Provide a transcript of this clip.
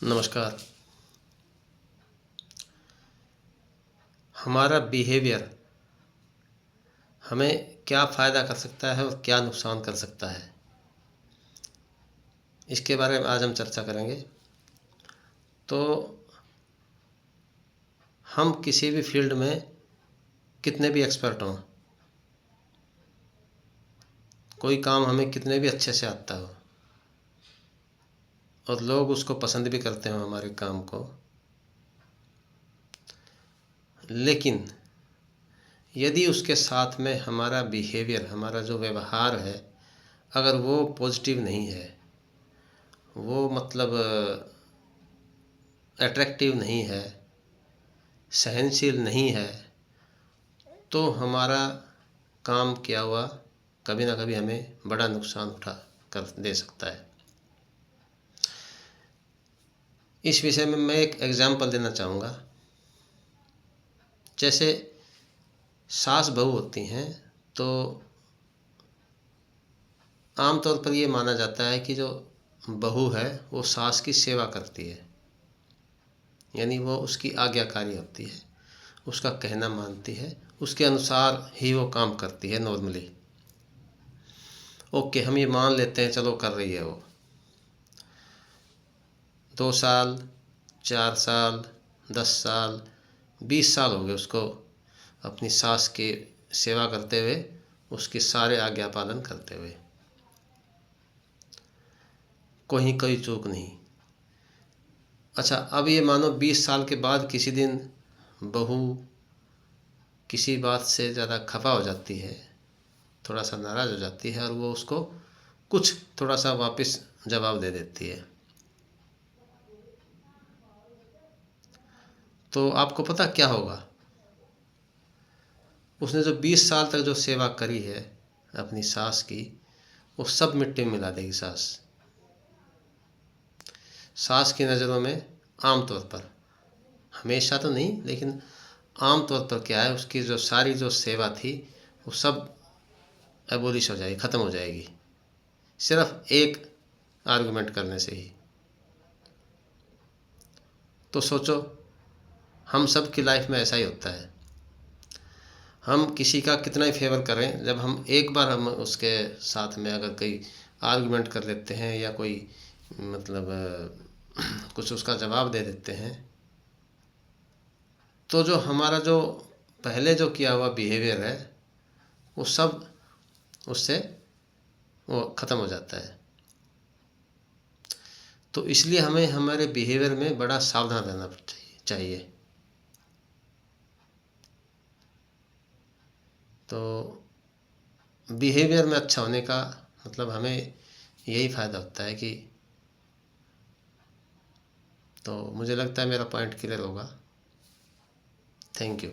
नमस्कार। हमारा बिहेवियर हमें क्या फ़ायदा कर सकता है और क्या नुकसान कर सकता है, इसके बारे में आज हम चर्चा करेंगे। तो हम किसी भी फील्ड में कितने भी एक्सपर्ट हों, कोई काम हमें कितने भी अच्छे से आता हो और लोग उसको पसंद भी करते हो हमारे काम को, लेकिन यदि उसके साथ में हमारा बिहेवियर, हमारा जो व्यवहार है, अगर वो पॉजिटिव नहीं है, वो मतलब अट्रैक्टिव नहीं है, सहनशील नहीं है, तो हमारा काम क्या हुआ कभी ना कभी हमें बड़ा नुकसान उठा कर दे सकता है। इस विषय में मैं एक एग्जाम्पल देना चाहूँगा। जैसे सास बहू होती हैं, तो आमतौर पर ये माना जाता है कि जो बहू है वो सास की सेवा करती है, यानी वो उसकी आज्ञाकारी होती है, उसका कहना मानती है, उसके अनुसार ही वो काम करती है। नॉर्मली ओके, हम ये मान लेते हैं, चलो कर रही है वो 2 साल, 4 साल, 10 साल, 20 साल हो गए उसको अपनी सास की सेवा करते हुए, उसके सारे आज्ञा पालन करते हुए, कोई चूक नहीं। अच्छा, अब ये मानो 20 साल के बाद किसी दिन बहू किसी बात से ज़्यादा खफा हो जाती है, थोड़ा सा नाराज़ हो जाती है और वो उसको कुछ थोड़ा सा वापस जवाब दे देती है। तो आपको पता क्या होगा? उसने जो 20 साल तक जो सेवा करी है अपनी सास की, वो सब मिट्टी में मिला देगी सास। सास की नज़रों में आम तौर पर, हमेशा तो नहीं, लेकिन आम तौर पर क्या है, उसकी जो सारी जो सेवा थी वो सब एबोलिश हो जाएगी, ख़त्म हो जाएगी, सिर्फ एक आर्गुमेंट करने से ही। तो सोचो, हम सब की लाइफ में ऐसा ही होता है। हम किसी का कितना ही फेवर करें, जब हम एक बार हम उसके साथ में अगर कोई आर्गुमेंट कर लेते हैं या कोई मतलब कुछ उसका जवाब दे देते हैं, तो जो हमारा जो पहले जो किया हुआ बिहेवियर है वो सब उससे वो ख़त्म हो जाता है। तो इसलिए हमें हमारे बिहेवियर में बड़ा सावधान रहना चाहिए। तो बिहेवियर में अच्छा होने का मतलब हमें यही फ़ायदा होता है कि, तो मुझे लगता है मेरा पॉइंट क्लियर होगा। Thank you.